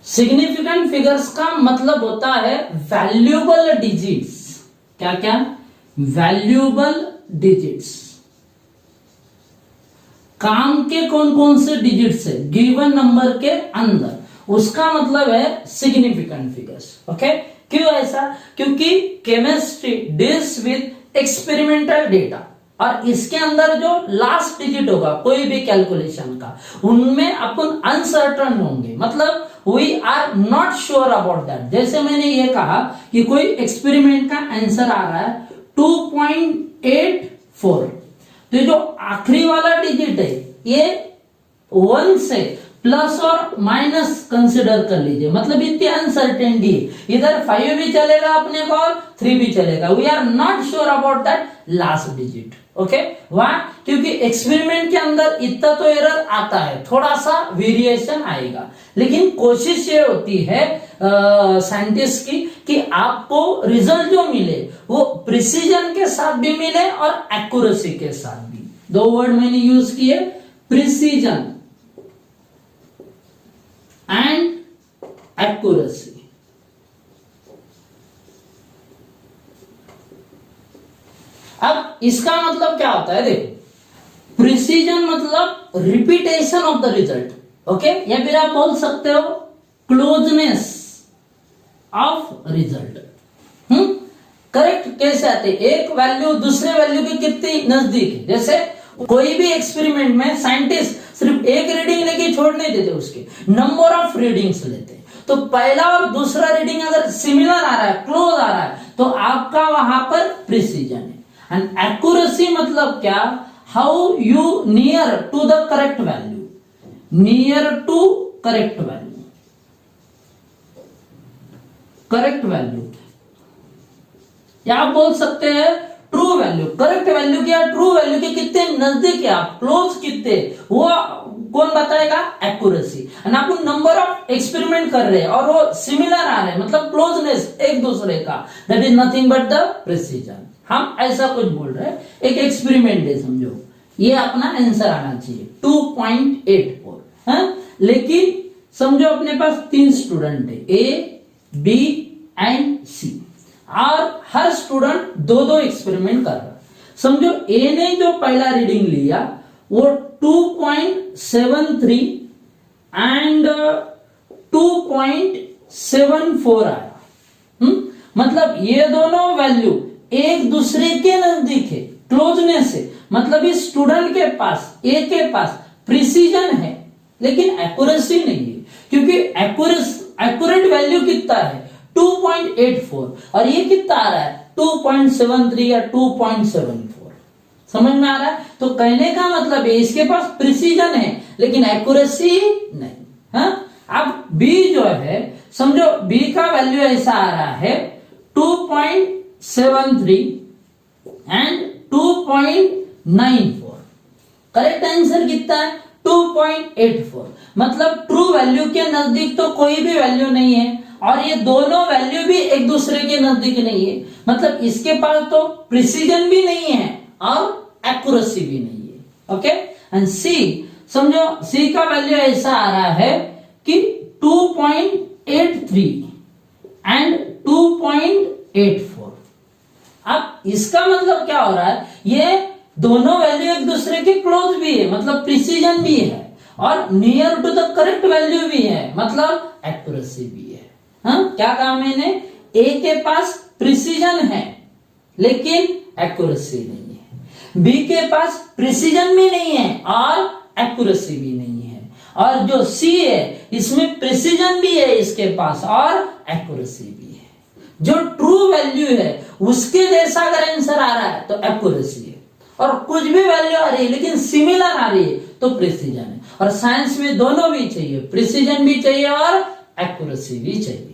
Significant figures का मतलब होता है वैल्यूएबल डिजिट्स। क्या क्या? Valuable digits. काम के कौन कौन से डिजिट्स है गिवन नंबर के अंदर, उसका मतलब है सिग्निफिकेंट फिगर्स। ओके, क्यों ऐसा? क्योंकि chemistry deals with experimental data, और इसके अंदर जो लास्ट डिजिट होगा कोई भी कैलकुलेशन का, उनमें अपन अनसर्टन होंगे, मतलब we are not sure about that. जैसे मैंने ये कहा कि कोई एक्सपेरिमेंट का आंसर आ रहा है 2.84, तो जो आखिरी वाला डिजिट है ये 1 से प्लस और माइनस कंसिडर कर लीजिए, मतलब इतनी अनसर्टेनिटी, इधर 5 भी चलेगा अपने को और 3 भी चलेगा। We are not sure about that last digit. Okay, why? क्योंकि एक्सपेरिमेंट के अंदर इतना तो एरर आता है, थोड़ा सा वेरिएशन आएगा, लेकिन कोशिश ये होती है साइंटिस्ट की कि आपको रिजल्ट जो मिले वो प्रिसीजन के साथ भी मिले और एक्यूरेसी के साथ भी। 2 वर्ड मैंने यूज किए, प्रिसीजन एंड एक्यूरेसी। अब इसका मतलब क्या होता है? देखो, प्रिसीजन मतलब repetition of the result. Okay, या फिर आप बोल सकते हो क्लोजनेस ऑफ रिजल्ट। करेक्ट कैसे आते? एक वैल्यू दूसरे वैल्यू के कितनी नजदीक है। जैसे कोई भी एक्सपेरिमेंट में साइंटिस्ट सिर्फ एक रीडिंग लेके छोड़ नहीं देते, उसके नंबर ऑफ रीडिंग्स लेते हैं। तो पहला और दूसरा रीडिंग अगर सिमिलर आ रहा है, क्लोज आ रहा है, तो आपका वहां पर प्रिसीजन है। एंड एक्यूरेसी मतलब क्या? How you near to the correct value, near to correct value, correct value, या आप बोल सकते हैं ट्रू वैल्यू। करेक्ट वैल्यू के या ट्रू वैल्यू के कितने नजदीक है आप, क्लोज कितने, वो कौन बताएगा? एक्यूरेसी। एंड आप नंबर ऑफ एक्सपेरिमेंट कर रहे हैं और वो सिमिलर आ रहे हैं, मतलब क्लोजनेस एक दूसरे का, that is nothing but the precision. हम ऐसा कुछ बोल रहे हैं, एक एक्सपेरिमेंट है समझो, ये अपना आंसर आना चाहिए 2.84 है, लेकिन समझो अपने पास 3 स्टूडेंट है, ए, बी एंड सी, और हर स्टूडेंट 2-2 एक्सपेरिमेंट कर रहा है। समझो ए ने जो पहला रीडिंग लिया वो 2.73 एंड 2.74 आया। मतलब ये दोनों वैल्यू एक दूसरे के नजदीक है, क्लोजनेस है, मतलब इस स्टूडेंट के पास, ए के पास प्रिसीजन है लेकिन एक्यूरेसी नहीं है, क्योंकि एक्यूरेट वैल्यू कितना है 2.84 और ये कितना आ रहा है 2.73 या 2.74। समझ में आ रहा है? तो कहने का मतलब है इसके पास प्रिसीजन है लेकिन एक्यूरेसी नहीं। हाँ, अब बी जो है, समझो बी का वैल्यू ऐसा आ रहा है 2.73 एंड 2.94। करेक्ट आंसर कितना है 2.84। मतलब ट्रू वैल्यू के नजदीक तो कोई भी वैल्यू नहीं है और ये दोनों वैल्यू भी एक दूसरे के नजदीक नहीं है, मतलब इसके पास तो प्रिसीजन भी नहीं है और एक्यूरेसी भी नहीं है। ओके, एंड सी, समझो सी का वैल्यू ऐसा आ रहा है कि 2.83 एंड 2.84। अब इसका मतलब क्या हो रहा है, ये दोनों वैल्यू एक दूसरे के क्लोज भी है, मतलब प्रिसीजन भी है, और near to the correct value भी है, मतलब एक्यूरेसी भी है। हाँ, क्या कहा मैंने? ए के पास प्रिसीजन है लेकिन एक्यूरेसी नहीं है, बी के पास प्रिसीजन भी नहीं है और एक्यूरेसी भी नहीं है, और जो सी है इसमें प्रिसीजन भी है इसके पास और एक्यूरेसी भी है। जो ट्रू वैल्यू है उसके जैसा अगर आंसर आ रहा है तो एक्यूरेसी है, और कुछ भी वैल्यू आ रही है लेकिन सिमिलर आ रही है तो प्रिसीजन है। और साइंस में दोनों भी चाहिए, प्रिसीजन भी चाहिए और एक्यूरेसी भी चाहिए।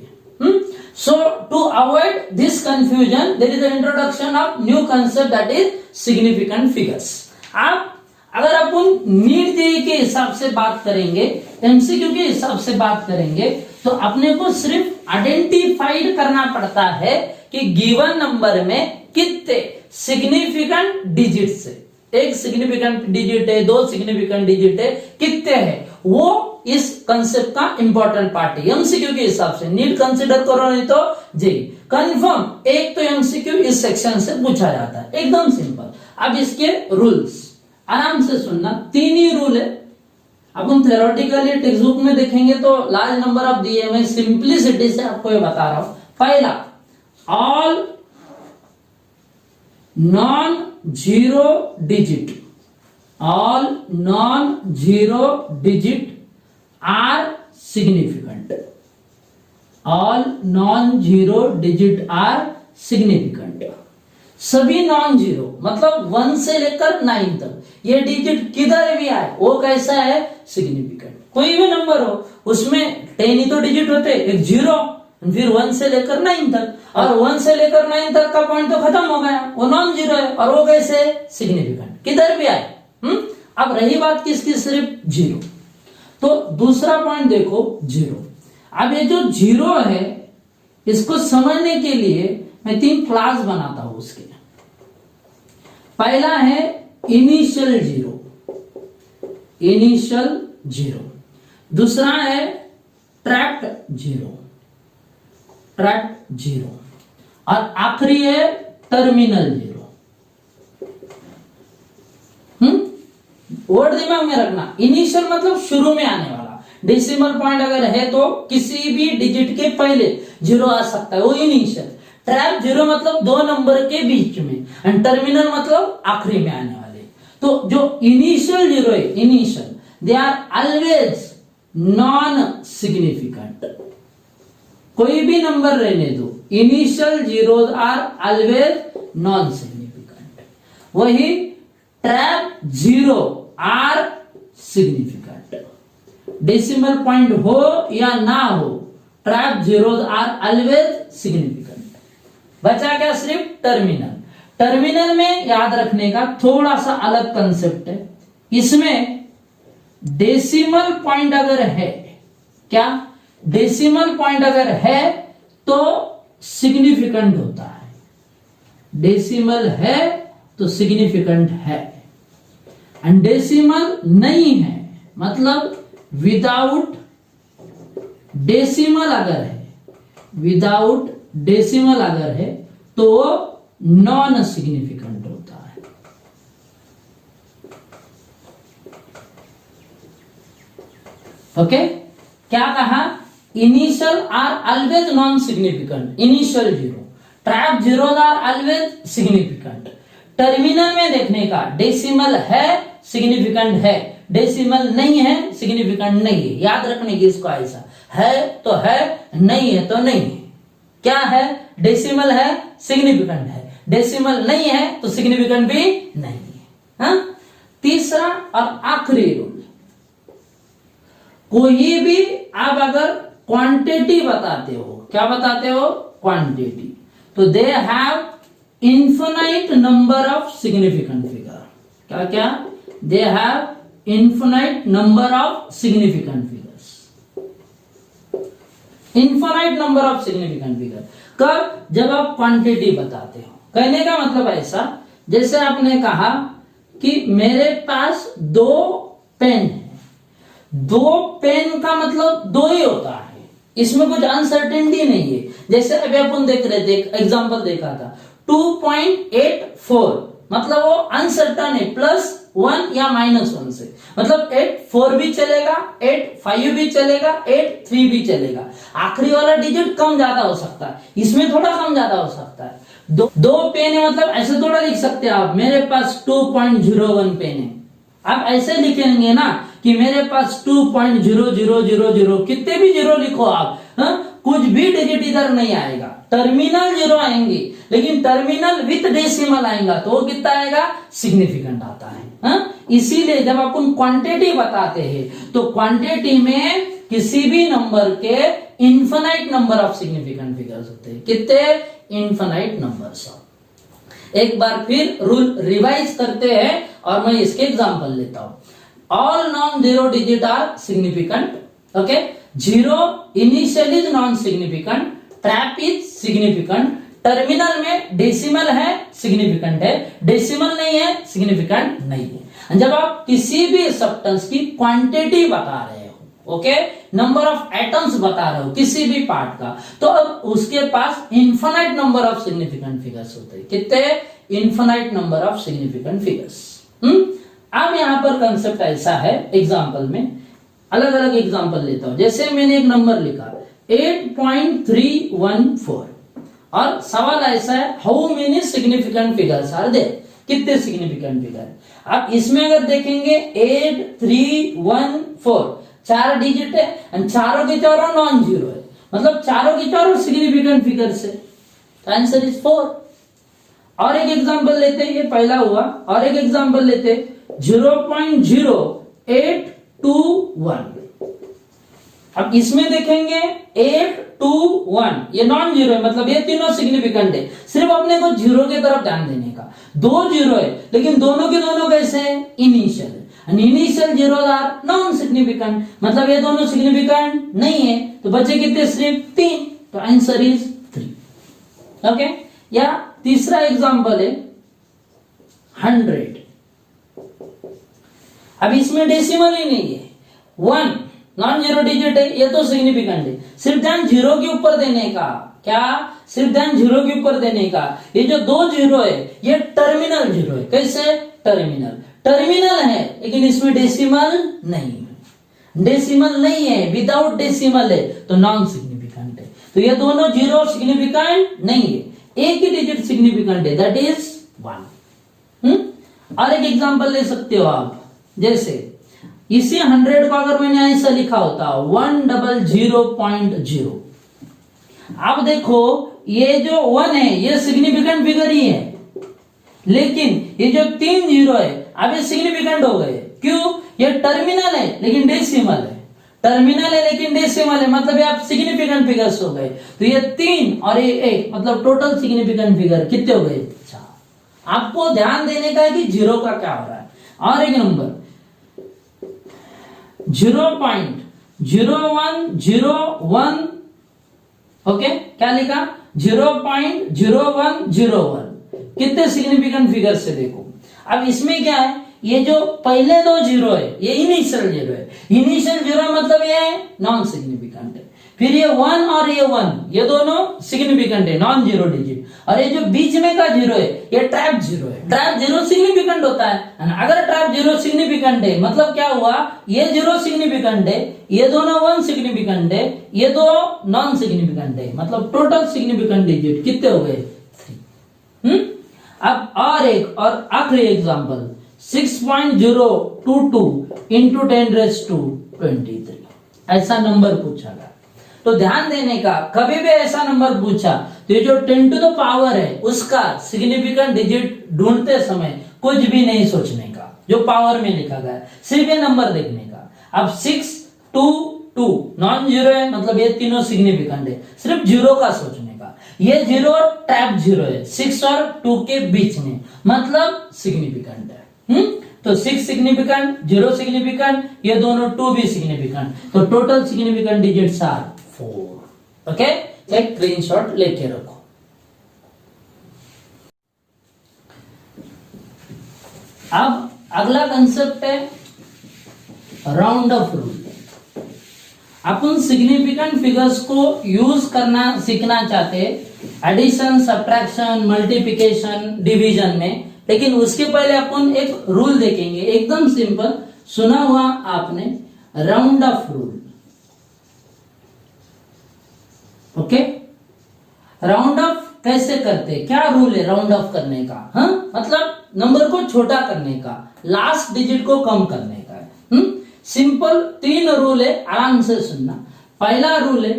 So to avoid this confusion, there is an introduction of new concept that is significant figures. आप अगर अपन नीट जेईई के हिसाब से बात करेंगे, एमसीक्यू के हिसाब से बात करेंगे, तो अपने को सिर्फ आइडेंटिफाइड करना पड़ता है कि गिवन नंबर में कितने सिग्निफिकेंट डिजिट्स है। एक सिग्निफिकेंट डिजिट है, 2 सिग्निफिकेंट डिजिट है, कितने हैं वो इस कंसेप्ट का इंपॉर्टेंट पार्ट है एमसीक्यू के हिसाब से, नीट कंसीडर करो नहीं तो जी कंफर्म एक तो एमसीक्यू इस सेक्शन से पूछा जाता है, एकदम सिंपल। अब इसके रूल्स आराम से सुनना, 3 ही रूल है। अपन थ्योरेटिकली टेक्स्ट बुक में देखेंगे तो लार्ज नंबर ऑफ दिए, मैं सिंपलिसिटी से आपको ये बता रहा हूं। पहला, all non zero digit, all non-zero digit are significant, all non-zero digit are significant। सभी नॉन जीरो मतलब 1 से लेकर 9 तक ये डिजिट किधर भी आए वो कैसा है, सिग्निफिकेंट। कोई भी नंबर हो उसमें 10 ही तो डिजिट होते, एक जीरो, फिर 1 से लेकर 9 तक, और 1 से लेकर 9 तक का पॉइंट तो खत्म हो गया, वो नॉन जीरो है, और वो कैसे, सिग्निफिकेंट, किधर भी आए। अब रही बात किसकी, सिर्फ जीरो। तो दूसरा पॉइंट देखो, जीरो। अब ये जो जीरो है इसको समझने के लिए मैं 3 क्लास बनाता हूं उसके। पहला है इनिशियल जीरो, इनिशियल जीरो। दूसरा है ट्रैप्ड जीरो, ट्रैप्ड जीरो। और आखिरी है टर्मिनल जीरो। वर्ड दिमाग में रखना, इनिशियल मतलब शुरू में आने वाला, डेसिमल पॉइंट अगर है तो किसी भी डिजिट के पहले जीरो आ सकता है, वो इनिशियल। ट्रैप जीरो मतलब 2 नंबर के बीच में, एंड टर्मिनल मतलब आखिरी में आने वाले। तो जो इनिशियल जीरो है, initial, they are always non significant. कोई भी नंबर रहने दो, initial zeros are always non significant. वही trap zero are significant. Decimal point हो या ना हो, trap zeros are always significant. बचा क्या, सिर्फ टर्मिनल। टर्मिनल में याद रखने का थोड़ा सा अलग कंसेप्ट है, इसमें डेसिमल पॉइंट अगर है, क्या डेसिमल पॉइंट अगर है तो सिग्निफिकेंट होता है, डेसिमल है तो सिग्निफिकेंट है, एंड डेसिमल नहीं है मतलब विदाउट डेसिमल अगर है, विदाउट डेसिमल अगर है तो वो नॉन सिग्निफिकेंट होता है। ओके, क्या कहा, initial are always non significant, initial zero, trap zero are always significant. Terminal में देखने का, डेसिमल है सिग्निफिकेंट है, डेसिमल नहीं है सिग्निफिकेंट नहीं है। याद रखने की इसको, ऐसा है तो है, नहीं है तो नहीं है। क्या है, डेसिमल है सिग्निफिकेंट है, डेसिमल नहीं है तो सिग्निफिकेंट भी नहीं है। हाँ? तीसरा और आखिरी रूल, कोई भी आप अगर क्वांटिटी बताते हो, क्या बताते हो, क्वांटिटी, तो they have infinite number of significant figure. क्या क्या, they have infinite number of significant figures, infinite number of significant figure. कब, जब आप क्वांटिटी बताते हो। कहने का मतलब ऐसा, जैसे आपने कहा कि मेरे पास 2 पेन है, 2 पेन का मतलब 2 ही होता है, इसमें कुछ अनसर्टेनिटी नहीं है। जैसे अभी अपन देख रहे थे, एग्जांपल देखा था 2.84, मतलब वो अनसर्टन है, +1 या -1 से, मतलब 8.4 भी चलेगा, 8.5 भी चलेगा, 8.3 भी चलेगा। आखिरी वाला डिजिट कम ज्यादा हो सकता है, इसमें थोड़ा कम ज्यादा हो सकता है। दो पेन है मतलब ऐसे थोड़ा लिख सकते हैं आप, मेरे पास 2.01 पेन है। आप ऐसे लिखेंगे ना कि मेरे पास 2.0000, कितने भी जीरो लिखो आप, कुछ भी डिजिट इधर नहीं आएगा, टर्मिनल जीरो आएंगे, लेकिन टर्मिनल विथ डेसिमल आएगा तो वो कितना आएगा, सिग्निफिकेंट आता है। इसीलिए जब अपन क्वांटिटी बताते हैं तो क्वांटिटी में किसी भी नंबर के infinite number of significant figures होते हैं। कितने, इन्फिनाइट नंबर्स ऑफ। एक बार फिर रूल रिवाइज करते हैं और मैं इसके एग्जांपल लेता हूं। All non zero digit are significant, okay, zero initial is non significant, trap is significant, terminal में डेसिमल है सिग्निफिकेंट है, डेसिमल नहीं है सिग्निफिकेंट नहीं है। जब आप किसी भी सब्सटेंस की क्वांटिटी बता रहे हो, ओके, नंबर ऑफ एटम्स बता रहे हो किसी भी पार्ट का, तो अब उसके पास infinite number of significant figures होते हैं। कितने? Infinite number of significant figures. अब यहां पर कंसेप्ट ऐसा है, एग्जांपल में अलग अलग एग्जांपल लेता हूं। जैसे मैंने एक नंबर लिखा 8.314 और सवाल ऐसा है, how many significant figures are there, कितने सिग्निफिकेंट फिगर। अब इसमें अगर देखेंगे 8314 चार डिजिट है और चारों के चारों नॉन जीरो है, मतलब चारों के चारों सिग्निफिकेंट फिगर से, तो आंसर इज 4। और एक एग्जांपल लेते हैं, ये पहला हुआ, और एक एग्जांपल लेते 0.0821। अब इसमें देखेंगे 821, ये नॉन जीरो है, मतलब ये तीनों सिग्निफिकेंट है। सिर्फ अपने को जीरो की तरफ ध्यान देने का, दो जीरो है लेकिन दोनों के दोनों कैसे है? इनिशियल है। Initial zero are non significant, मतलब ये दोनों सिग्निफिकेंट नहीं है, तो बचे कितने? सिर्फ 3, तो आंसर इज 3। ओके, या तीसरा एग्जांपल है 100। अब इसमें डेसिमल ही नहीं है, 1 नॉन जीरो डिजिट है, ये तो सिग्निफिकेंट है। सिर्फ ध्यान जीरो के ऊपर देने का, क्या? सिर्फ ध्यान जीरो के ऊपर देने का। ये जो दो जीरो है ये टर्मिनल जीरो है। कैसे? टर्मिनल, टर्मिनल है लेकिन इसमें डेसिमल नहीं है, डेसिमल नहीं है, विदाउट डेसिमल है तो नॉन सिग्निफिकेंट है। तो ये दोनों जीरो सिग्निफिकेंट नहीं है, एक ही डिजिट सिग्निफिकेंट है, दैट इज 1। और एक एग्जांपल ले सकते हो आप, जैसे इसी 100 को अगर मैंने ऐसा लिखा होता 100.0, आप देखो ये जो 1 है ये सिग्निफिकेंट फिगर ही है, लेकिन ये जो 3 जीरो है अब ये सिग्निफिकेंट हो गए। क्यों? ये टर्मिनल है लेकिन डेसिमल है, टर्मिनल है लेकिन डेसिमल है, मतलब ये आप सिग्निफिकेंट फिगर्स हो गए। तो ये 3 और ये 1, मतलब टोटल सिग्निफिकेंट फिगर कितने हो गए? 4। आपको ध्यान देने का है कि जीरो का क्या हो रहा है। और एक नंबर 0.0101, ओके, क्या लिखा? 0.0101, कितने सिग्निफिकेंट फिगर से देखो। अब इसमें क्या है, ये जो पहले दो जीरो है ये इनिशियल जीरो है, इनिशियल जीरो मतलब ये नॉन सिग्निफिकेंट है। फिर ये 1 और ये 1 ये दोनों सिग्निफिकेंट है, नॉन जीरो डिजिट। और ये जो बीच में का जीरो है ये ट्रैप जीरो है, ट्रैप जीरो सिग्निफिकेंट होता है। अगर ट्रैप जीरो सिग्निफिकेंट है मतलब क्या हुआ, ये जीरो सिग्निफिकेंट है, ये दोनों 1 सिग्निफिकेंट है, ये दो नॉन सिग्निफिकेंट है, मतलब टोटल सिग्निफिकेंट डिजिट कितने हो गए? 3। अब और एक और आखिरी एग्जांपल 6.022 इंटू 10⁻23, ऐसा नंबर पूछा गया। तो ध्यान देने का, कभी भी ऐसा नंबर पूछा तो ये जो 10 टू द पावर है उसका सिग्निफिकेंट डिजिट ढूंढते समय कुछ भी नहीं सोचने का, जो पावर में लिखा गया है, सिर्फ ये नंबर देखने का। अब 622 नॉन जीरो है, मतलब ये तीनों सिग्निफिकेंट है, सिर्फ जीरो का सोचने का। ये जीरो ट्रैप जीरो है 6 और 2 के बीच में, मतलब सिग्निफिकेंट है। तो 6 सिग्निफिकेंट, 0 सिग्निफिकेंट, ये दोनों 2 भी सिग्निफिकेंट, तो total significant digits are 4। Okay, एक स्क्रीनशॉट लेके रखो। अब अगला कंसेप्ट है राउंड ऑफ रूल। अपन सिग्निफिकेंट फिगर्स को यूज करना सीखना चाहते हैं एडिशन, सब्ट्रैक्शन, मल्टीप्लिकेशन, डिवीजन में, लेकिन उसके पहले अपन एक रूल देखेंगे, एकदम सिंपल, सुना हुआ आपने, round off rule. Okay, round of कैसे करते, क्या रूल है राउंड ऑफ करने का? मतलब नंबर को छोटा करने का, लास्ट डिजिट को कम करने का। सिंपल 3 रूल है, आराम से सुनना। पहला रूल है,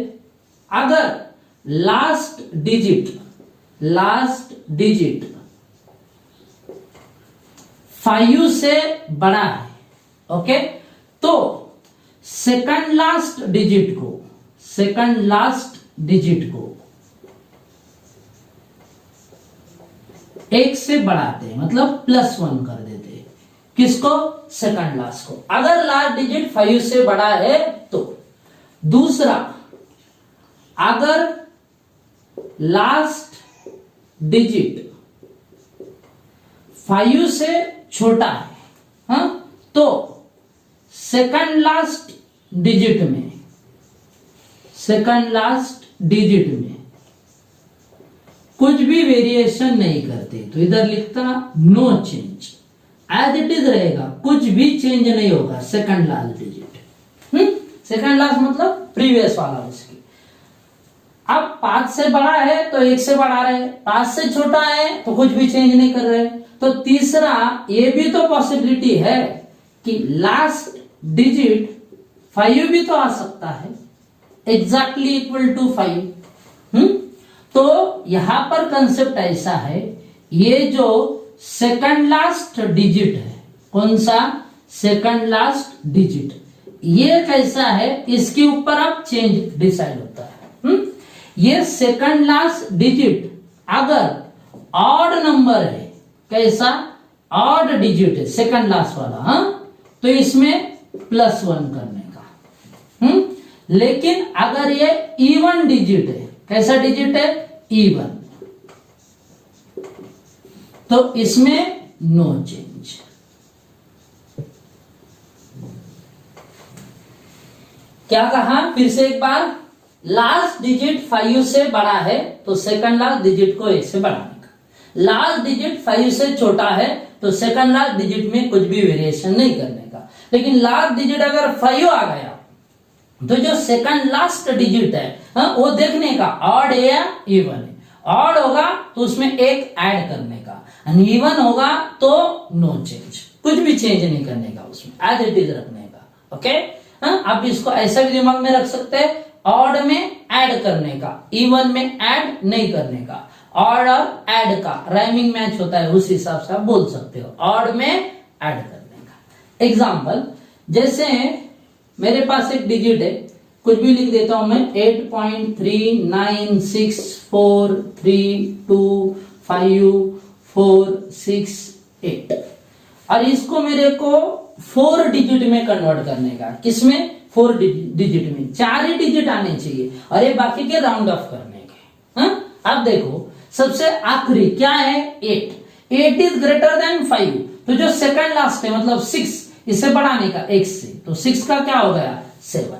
अगर लास्ट डिजिट 5 से बड़ा है, ओके, तो सेकंड लास्ट डिजिट को 1 से बढ़ाते हैं, मतलब +1 कर देते हैं। किसको? सेकंड लास्ट को, अगर लास्ट डिजिट 5 से बड़ा है तो। दूसरा, अगर लास्ट डिजिट 5 से छोटा है, तो सेकंड लास्ट डिजिट में, सेकंड लास्ट डिजिट में कुछ भी वेरिएशन नहीं करते तो इधर लिखता no change, as it is रहेगा, कुछ भी चेंज नहीं होगा second last digit. Second last मतलब प्रीवियस वाला उसकी। अब 5 से बड़ा है तो 1 से बढ़ा रहे, 5 से छोटा है तो कुछ भी चेंज नहीं कर रहे। तो तीसरा ये भी तो पॉसिबिलिटी है कि लास्ट डिजिट 5 भी तो आ सकता है, एग्जैक्टली इक्वल टू 5। तो यहां पर कंसेप्ट ऐसा है, ये जो सेकंड लास्ट डिजिट है, कौन सा सेकंड लास्ट डिजिट, ये कैसा है, इसके ऊपर अब चेंज डिसाइड होता है। ये सेकंड लास्ट डिजिट अगर ऑड नंबर है, कैसा ऑड डिजिट है सेकंड लास्ट वाला, तो इसमें +1 करने का। लेकिन अगर ये इवन डिजिट है, कैसा डिजिट है, इवन, तो इसमें नो चेंज। क्या कहा फिर से एक बार, लास्ट डिजिट 5 से बड़ा है तो सेकंड लास्ट डिजिट को 1 से बढ़ाने का, लास्ट डिजिट 5 से छोटा है तो सेकंड लास्ट डिजिट में कुछ भी वेरिएशन नहीं करने का। लेकिन लास्ट डिजिट अगर 5 आ गया तो जो सेकंड लास्ट डिजिट है वो देखने का ऑड है या इवन है। ऑड होगा तो उसमें 1 ऐड करने का, इवन होगा तो नो चेंज, कुछ भी चेंज नहीं करने का, उसमें एज इट इज रखने का। ओके, आप इसको ऐसा भी दिमाग में रख सकते हैं, ऑड में ऐड करने का, इवन में ऐड नहीं करने का। ऑड और ऐड का राइमिंग मैच होता है, उस हिसाब से आप बोल सकते हो, ऑड में ऐड करने का। एग्जाम्पल, जैसे मेरे पास एक डिजिट है, कुछ भी लिख देता हूं मैं, 8.3964325468, और इसको मेरे को 4 डिजिट में कन्वर्ट करने का। किसमें, 4 डिजिट में, 4 ही डिजिट आने चाहिए और ये बाकी के राउंड ऑफ करने के। अब देखो सबसे आखिरी क्या है, 8 इज ग्रेटर देन 5, तो जो सेकंड लास्ट है मतलब 6, इसे बढ़ाने का 1 से, तो 6 का क्या हो गया, 7।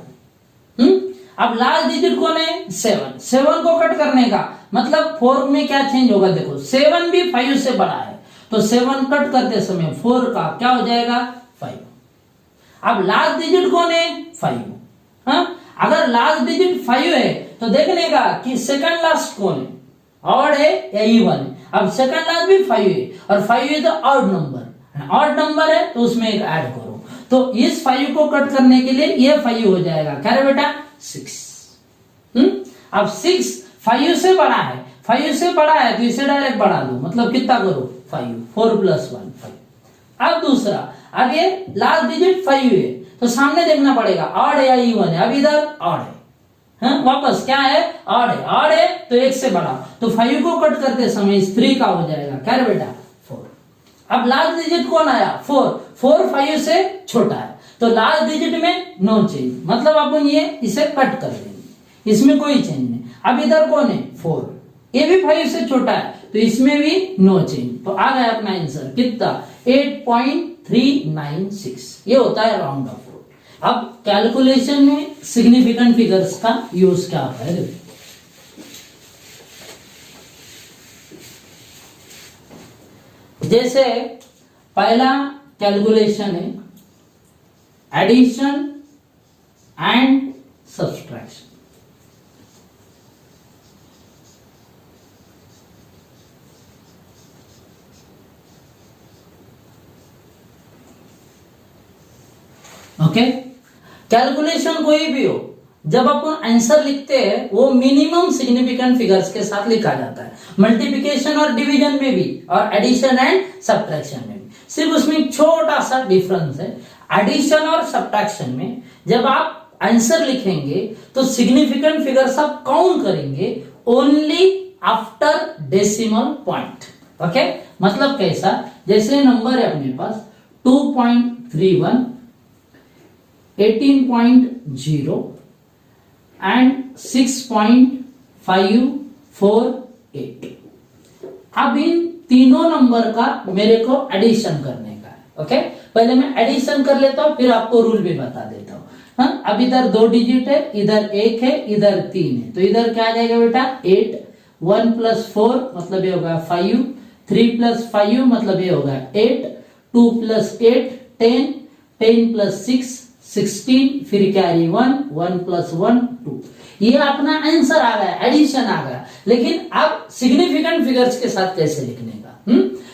अब लास्ट डिजिट कौन है, 7 को कट करने का मतलब 4 में क्या चेंज होगा, देखो 7 भी 5 से बड़ा है तो 7 कट करते समय 4 का क्या हो जाएगा, 5। अब लास्ट डिजिट कौन है, 5। अगर लास्ट डिजिट 5 है तो देखने का कि सेकंड लास्ट कौन है, ऑड है या इवन है। अब सेकंड लास्ट भी 5 है और 5 is odd number, odd number है तो उसमें एक ऐड करो, तो इस 5 को कट करने के लिए ये 5 हो जाएगा, क्या रे बेटा, 6। अब 6 5 से बड़ा है, 5 से बड़ा है तो इसे डायरेक्ट बढ़ा दो, मतलब कितना करो, 5, 4 + 1 5। अब दूसरा, अब ये लास्ट डिजिट 5 है तो सामने देखना पड़ेगा ऑड है या इवन है, अब इधर ऑड है, वापस क्या है, ऑड है, ऑड है तो 1 से बड़ा, तो 5 को कट करते समय 3 का हो जाएगा, क्या रे बेटा, 4। अब लास्ट डिजिट कौन आया, 4 5 से छोटा है तो लास्ट डिजिट में नो चेंज, मतलब अपन ये इसे कट कर देंगे, इसमें कोई चेंज नहीं। अब इधर कौन है, 4, ये भी 5 से छोटा है तो इसमें भी नो चेंज, तो आ गया अपना आंसर कितना, 8.396, ये होता है राउंड ऑफ। अब कैलकुलेशन में सिग्निफिकेंट फिगर्स का यूज क्या होता है, जैसे पहला कैलकुलेशन है addition and subtraction. Okay, calculation कोई भी हो, जब अपन आंसर लिखते हैं वो मिनिमम सिग्निफिकेंट फिगर्स के साथ लिखा जाता है, मल्टीप्लिकेशन और डिवीजन में भी और एडिशन एंड सब्ट्रैक्शन में भी। सिर्फ उसमें एक छोटा सा डिफरेंस है, एडिशन और सब्ट्रैक्शन में जब आप आंसर लिखेंगे तो सिग्निफिकेंट फिगर्स आप काउंट करेंगे only after decimal point. Okay, मतलब कैसा, जैसे नंबर है अपने पास 2.31, 18.0 एंड 6.548। अब इन तीनों नंबर का मेरे को एडिशन करने का है। ओके, पहले मैं एडिशन कर लेता हूं फिर आपको रूल भी बता देता हूं। हाँ, अब इधर 2 डिजिट है, इधर 1 है, इधर 3 है, तो इधर क्या आ जाएगा बेटा 8, 1 + 4 मतलब ये होगा 5, 3 + 5 मतलब ये होगा 8, 2 + 8 10, 10 + 6 16, फिर कैरी 1, 1 + 1 2। ये अपना आंसर आ गया, एडिशन आ गया। लेकिन अब सिग्निफिकेंट फिगर्स के साथ कैसे लिखने का?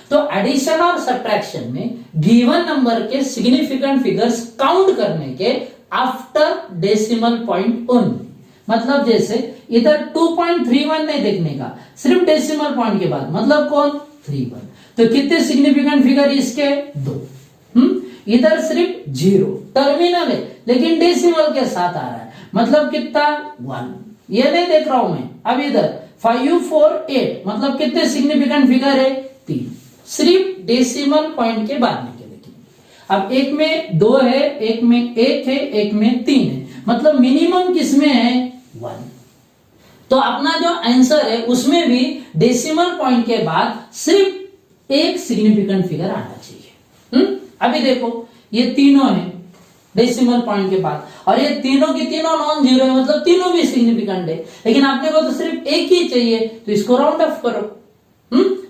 तो एडिशन और सब्ट्रैक्शन में गिवन नंबर के सिग्निफिकेंट फिगर्स काउंट करने के आफ्टर डेसिमल पॉइंट ओनली। मतलब जैसे इधर 2.31 नहीं देखने का, सिर्फ डेसिमल पॉइंट के बाद, मतलब कौन 31। तो कितने सिग्निफिकेंट फिगर इसके 2। इधर सिर्फ 0 टर्मिनल है लेकिन डेसिमल के साथ आ रहा है, मतलब कितना 1। ये नहीं देख रहा हूं मैं। अब इधर 5 4 8 मतलब कितने सिग्निफिकेंट फिगर है 3, सिर्फ डेसिमल पॉइंट के बाद में क्या देखेंगे। अब एक में 2 है, एक में 1 है, एक में 3 है, मतलब मिनिमम किसमें है 1। तो अपना जो आंसर है उसमें भी डेसिमल पॉइंट के बाद सिर्फ एक सिग्निफिकेंट फिगर आना चाहिए। अभी देखो ये तीनों है डेसिमल पॉइंट के बाद, और ये तीनों की तीनों नॉन जीरो है, मतलब तीनों भी सिग्निफिकेंट है, लेकिन आपने को तो सिर्फ एक ही चाहिए, तो इसको राउंड ऑफ करो।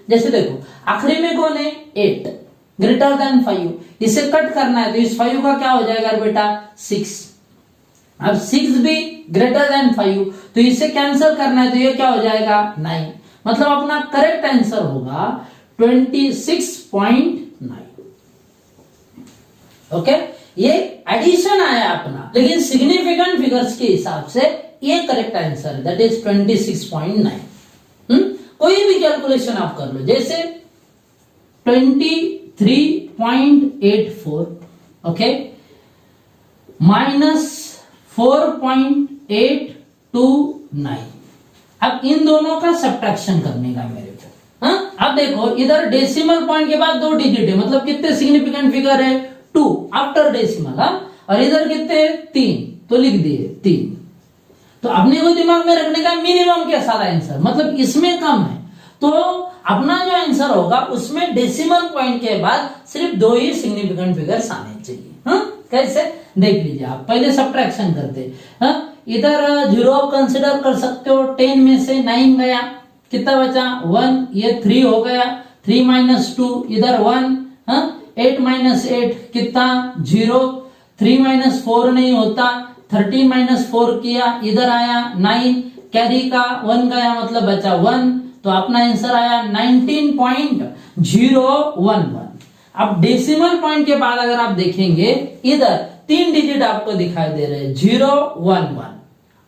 जैसे देखो आखिरी में कौन है 8 ग्रेटर देन 5, इसे कट करना है तो इस 5 का क्या हो जाएगा बेटा 6। अब 6 भी ग्रेटर देन 5 तो इसे कैंसिल करना है तो ये क्या हो जाएगा 9, मतलब अपना करेक्ट आंसर होगा 26.9। ओके, ये एडिशन आया अपना, लेकिन सिग्निफिकेंट फिगर्स के हिसाब से ये करेक्ट आंसर है, दैट इज 26.9। कोई भी कैलकुलेशन आप कर लो, जैसे 23.84 ओके -4.829। अब इन दोनों का सब्ट्रैक्शन करने का मेरे को। अब देखो इधर डेसिमल पॉइंट के बाद 2 डिजिट है, मतलब कितने सिग्निफिकेंट फिगर है 2 आफ्टर डेसिमल, और इधर कितने 3, तो लिख दिए 3। तो अपने को दिमाग में रखने का मिनिमम के साथ आंसर, मतलब इसमें कम है तो अपना जो आंसर होगा उसमें डेसिमल पॉइंट के बाद सिर्फ 2 ही सिग्निफिकेंट फिगर्स आने चाहिए। कैसे देख लीजिए आप, पहले सब्ट्रैक्शन करते। इधर 0 आप कंसिडर कर सकते हो, 10 में से 9 गया, कितना बचा 1, ये 3 हो गया, 3 - 2 इधर 1, 8 - 8 कितना 0, 3 - 4 नहीं होता, 13 - 4 किया, इधर आया 9, कैरी का 1 गया, मतलब बचा 1, तो अपना आंसर आया 19.011। अब डेसिमल पॉइंट के बाद अगर आप देखेंगे इधर 3 डिजिट आपको दिखाई दे रहे हैं 0 1 1,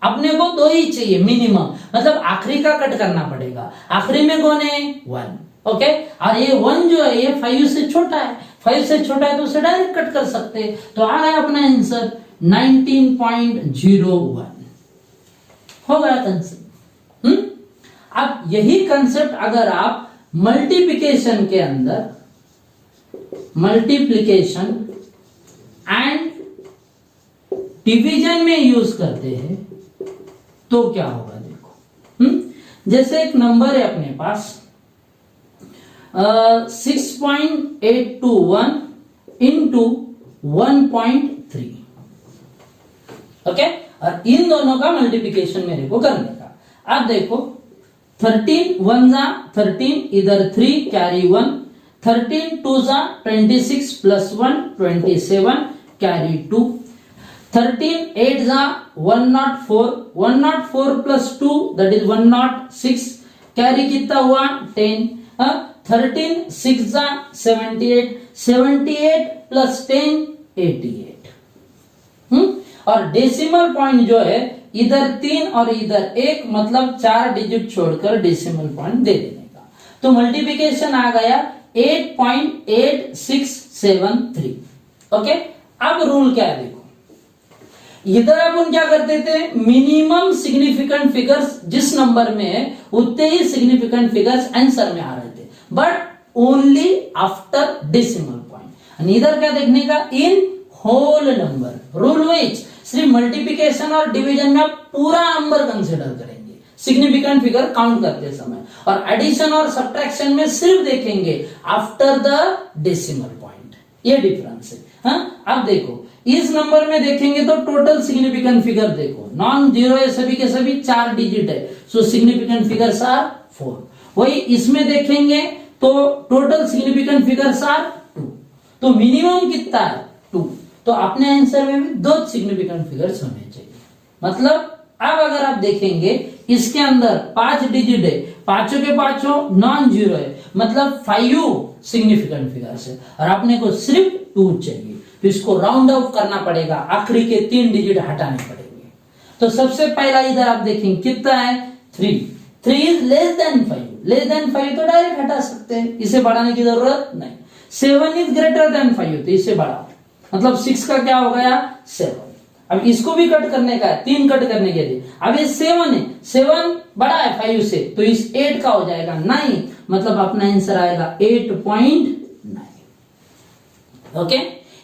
अपने को 2 ही चाहिए मिनिमम, मतलब आखिरी का कट करना पड़ेगा। आखिरी में कौन है 1, ओके, और ये 1 जो है ये 5 से छोटा है, 5 से छोटा है तो उसे डायरेक्ट कट कर सकते हैं, तो आ गया अपना आंसर 19.01 हो गया कंसेप्ट। अब यही कंसेप्ट अगर आप मल्टीप्लिकेशन के अंदर, मल्टीप्लिकेशन एंड डिवीजन में यूज करते हैं तो क्या होगा देखो। जैसे एक नंबर है अपने पास 6.821 into 1.3, ओके, और इन दोनों का मल्टीप्लिकेशन मेरे को करने का। अब देखो 13 1 जा 13, इधर 3 कैरी 1, 13 2 जा 26 + 1 27 कैरी 2, 13 8 जा 104, 104 + 2 दैट इज 106 कैरी कितना हुआ 10, 13 6 जा 78, 78 + 10 88। और डेसिमल पॉइंट जो है इधर 3 और इधर 1, मतलब 4 डिजिट छोड़कर डेसिमल पॉइंट दे देने का, तो मल्टीप्लिकेशन आ गया 8.8673। ओके, अब रूल क्या है देखो, इधर अपन क्या करते थे मिनिमम सिग्निफिकेंट फिगर्स जिस नंबर में है उतने ही सिग्निफिकेंट फिगर्स आंसर में आ रहे थे, but only after decimal point. इधर क्या देखने का in whole number, rule which सिर्फ मल्टीप्लिकेशन और डिवीजन में आप पूरा नंबर कंसिडर करेंगे सिग्निफिकेंट फिगर काउंट करते समय, और एडिशन और सब्ट्रैक्शन में सिर्फ देखेंगे आफ्टर द डेसिमल पॉइंट। ये डिफरेंस है। अब देखो इस नंबर में देखेंगे तो टोटल सिग्निफिकेंट फिगर देखो, नॉन जीरो है सभी के सभी, 4 डिजिट है, सो सिग्निफिकेंट फिगर्स आर 4। वही इसमें देखेंगे तो टोटल सिग्निफिकेंट फिगर्स आर 2, तो मिनिमम कितना है 2, तो अपने आंसर में भी 2 सिग्निफिकेंट फिगर्स होने चाहिए। मतलब अब अगर आप देखेंगे इसके अंदर 5 डिजिट है, पांचों के पांचों नॉन जीरो है, मतलब 5 सिग्निफिकेंट फिगर्स है, और आपने को सिर्फ 2 चाहिए, तो इसको राउंड ऑफ करना पड़ेगा, आखिरी के 3 डिजिट हटाने पड़ेंगे। तो सबसे पहला इधर आप देखेंगे कितना है 3 इज लेस देन 5 तो डायरेक्ट हटा सकते हैं, इसे बढ़ाने की जरूरत नहीं। 7 इज ग्रेटर देन 5 तो इसे बढ़ाओ, मतलब 6 का क्या हो गया 7। अब इसको भी कट करने का है, 3 कट करने के लिए, अब ये 7 है, 7 बड़ा है 5 से, तो इस 8 का हो जाएगा 9, मतलब अपना आंसर आएगा 8.9। ओके,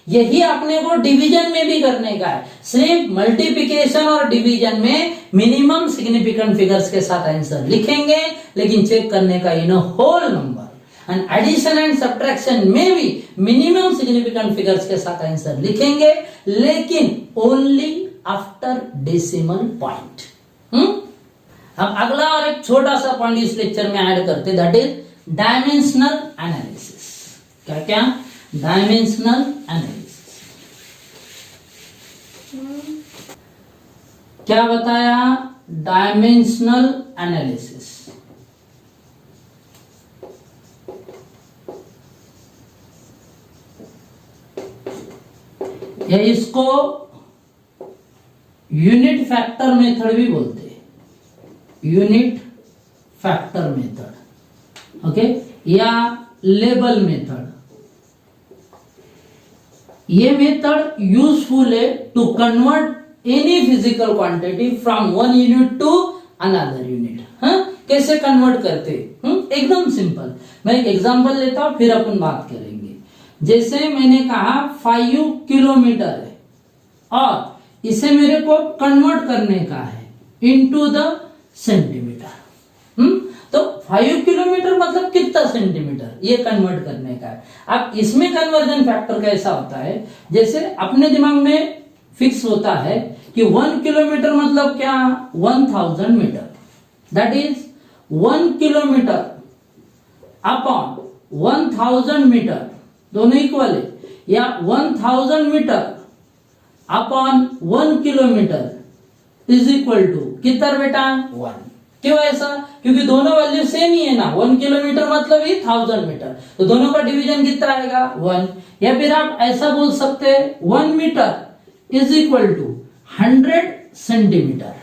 यही अपने को डिवीजन में भी करने का है, सिर्फ मल्टीप्लिकेशन और डिवीजन में मिनिमम सिग्निफिकेंट फिगर्स के साथ आंसर लिखेंगे, लेकिन चेक करने का in whole number. And addition and subtraction में भी मिनिमम सिग्निफिकेंट फिगर्स के साथ आंसर लिखेंगे, लेकिन ओनली आफ्टर डेसिमल पॉइंट। अब अगला और एक छोटा सा पॉइंट इस लेक्चर में ऐड करते, दैट इज डायमेंशनल एनालिसिस। क्या क्या? Dimensional analysis. क्या बताया? Dimensional analysis. या इसको यूनिट फैक्टर मेथड भी बोलते हैं, यूनिट फैक्टर मेथड, ओके, या लेबल मेथड। ये मेथड यूजफुल है to convert any physical quantity from one unit to another unit. कैसे कन्वर्ट करते? एकदम सिंपल। मैं एक एग्जांपल लेता हूं, फिर अपन बात करेंगे। जैसे मैंने कहा 5 किलोमीटर है और इसे मेरे को कन्वर्ट करने का है इनटू द सेंटीमीटर। तो 5 किलोमीटर मतलब कितना सेंटीमीटर, ये कन्वर्ट करने का है। अब इसमें कन्वर्जन फैक्टर कैसा होता है, जैसे अपने दिमाग में फिक्स होता है कि 1 किलोमीटर मतलब क्या, 1000 metre, that is 1 kilometre upon 1000 metre, दोनों इक्वल है, या 1000 metre upon 1 kilometre is equal to कितना बेटा 1। क्यों ऐसा? क्योंकि दोनों वैल्यू सेम ही है ना, 1 किलोमीटर मतलब ही 1000 मीटर, तो दोनों का डिवीजन कितना आएगा 1। या फिर आप ऐसा बोल सकते हैं 1 metre is equal to 100 centimetre.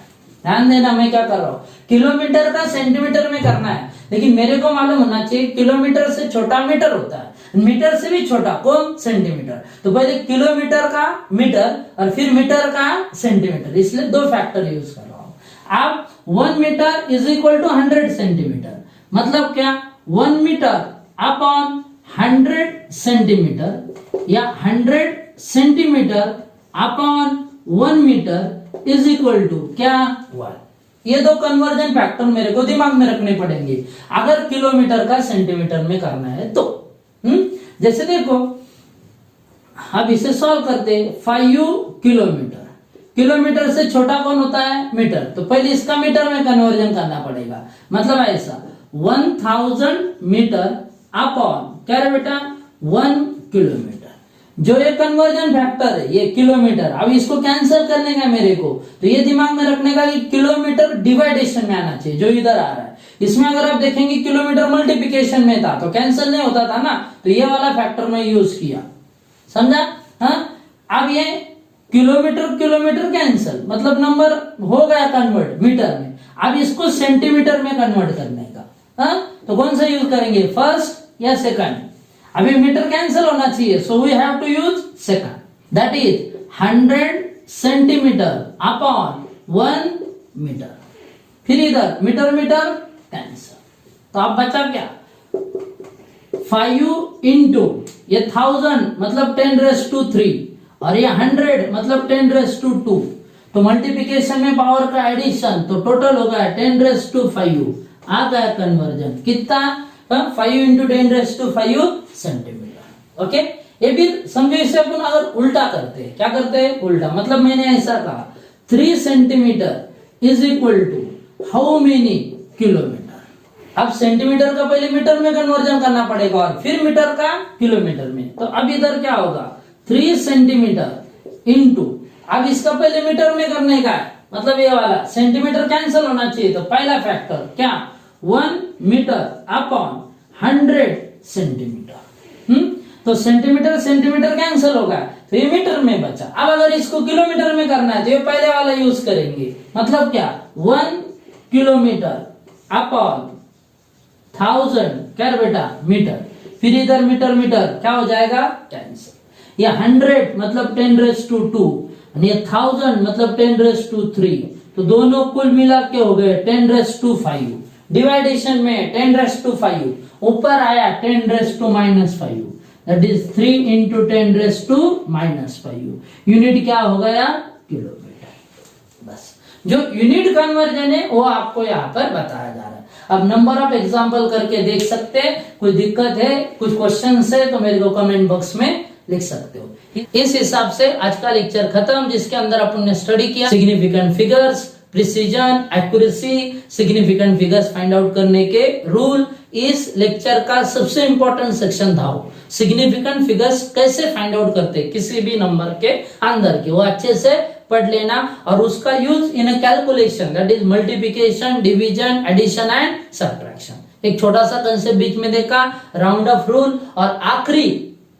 ध्यान देना मैं क्या कर रहा हूं, किलोमीटर का सेंटीमीटर में करना है, लेकिन मेरे को मालूम होना चाहिए किलोमीटर से छोटा मीटर होता है, मीटर से भी छोटा कौन, सेंटीमीटर। तो पहले किलोमीटर का मीटर और फिर मीटर का सेंटीमीटर, इसलिए 2 फैक्टर यूज कर रहा हूं। अब 1 metre is equal to 100 centimetre, मतलब क्या 1 मीटर अपॉन 100 सेंटीमीटर, या 100 centimetre upon 1 metre is equal to क्या 1। ये 2 कन्वर्जन फैक्टर मेरे को दिमाग में रखने पड़ेंगे अगर किलोमीटर का सेंटीमीटर में करना है तो। जैसे देखो, अब इसे सॉल्व करते, 5 किलोमीटर, किलोमीटर से छोटा कौन होता है मीटर, तो पहले इसका मीटर में कन्वर्जन करना पड़ेगा, मतलब ऐसा 1000 मीटर अपॉन क्या है बेटा 1 किलोमीटर। जो ये कन्वर्जन फैक्टर है ये किलोमीटर, अब इसको कैंसिल करने का मेरे को, तो ये दिमाग में रखने का कि किलोमीटर डिवाइडेशन में आना चाहिए, जो इधर आ रहा है। इसमें अगर आप देखेंगे किलोमीटर मल्टीप्लिकेशन में था तो कैंसिल नहीं होता था ना, तो ये वाला फैक्टर मैं यूज किया, समझा? अब ये किलोमीटर किलोमीटर कैंसिल, मतलब नंबर हो गया कन्वर्ट मीटर में। अब इसको सेंटीमीटर में कन्वर्ट करने का, तो कौन सा यूज करेंगे, फर्स्ट या सेकंड? अभी मीटर कैंसिल होना चाहिए, so we have to use second, that is 100 centimetre upon 1 metre. फिर इधर मीटर मीटर कैंसिल, तो आप बचा क्या 5 इंटू ये 1000 मतलब 10⁻³ और ये 100 मतलब 10⁻²। तो मल्टीप्लिकेशन में पावर का एडिशन, तो टोटल हो गया 10⁻5। आ गया कन्वर्जन कितना, 5 इंटू 10⁻5 सेंटीमीटर। ओके, ये भी समझो, इसे अपन अगर उल्टा करते हैं, क्या करते हैं, उल्टा, मतलब मैंने ऐसा कहा 3 centimetre is equal to how many kilometre. अब सेंटीमीटर का पहले मीटर में कन्वर्जन करना पड़ेगा और फिर मीटर का किलोमीटर में। तो अब इधर क्या होगा, 3 सेंटीमीटर इंटू, अब इसका पहले मीटर में करने का है, मतलब ये वाला सेंटीमीटर कैंसिल होना चाहिए, तो पहला फैक्टर क्या, 1 मीटर अपॉन 100 सेंटीमीटर। तो सेंटीमीटर सेंटीमीटर कैंसिल होगा, तो ये मीटर में बचा। अब अगर इसको किलोमीटर में करना है तो ये पहले वाला यूज करेंगे, मतलब क्या, 1 किलोमीटर अपॉन 1000, क्या बेटा, मीटर, फिर इधर मीटर मीटर क्या हो जाएगा, कैंसिल। ये 100 मतलब 10⁻², और ये 1000 मतलब 10⁻3, तो दोनों कुल मिला के हो गए 10⁻5। डिवाइडेशन में 10⁻5, ऊपर आया 10⁻⁻5, दैट इज 3 इंटू 10⁻⁻5। यूनिट क्या हो गया, किलोमीटर। बस जो यूनिट कन्वर्जन है वो आपको यहाँ पर बताया जा रहा है। अब नंबर ऑफ एग्जांपल करके देख सकते हैं, कुछ दिक्कत है, कुछ क्वेश्चन है तो मेरे को कमेंट बॉक्स में लिख सकते हो। इस हिसाब से आज का लेक्चर खत्म, जिसके अंदर अपन ने स्टडी किया significant figures, precision, accuracy, significant figures find out करने के रूल। इस लेक्चर का सबसे इंपॉर्टेंट सेक्शन था वो सिग्निफिकेंट फिगर्स कैसे फाइंड आउट करते किसी भी नंबर के अंदर के, वो अच्छे से पढ़ लेना और उसका use in a calculation, that is multiplication, division, addition and subtraction. एक छोटा सा कंसेप्ट बीच में देखा, राउंड ऑफ रूल, और आखिरी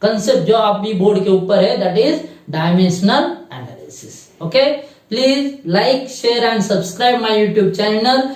कंसेप्ट जो आप भी बोर्ड के ऊपर है, that is dimensional analysis. Okay, please like, share and subscribe my YouTube channel.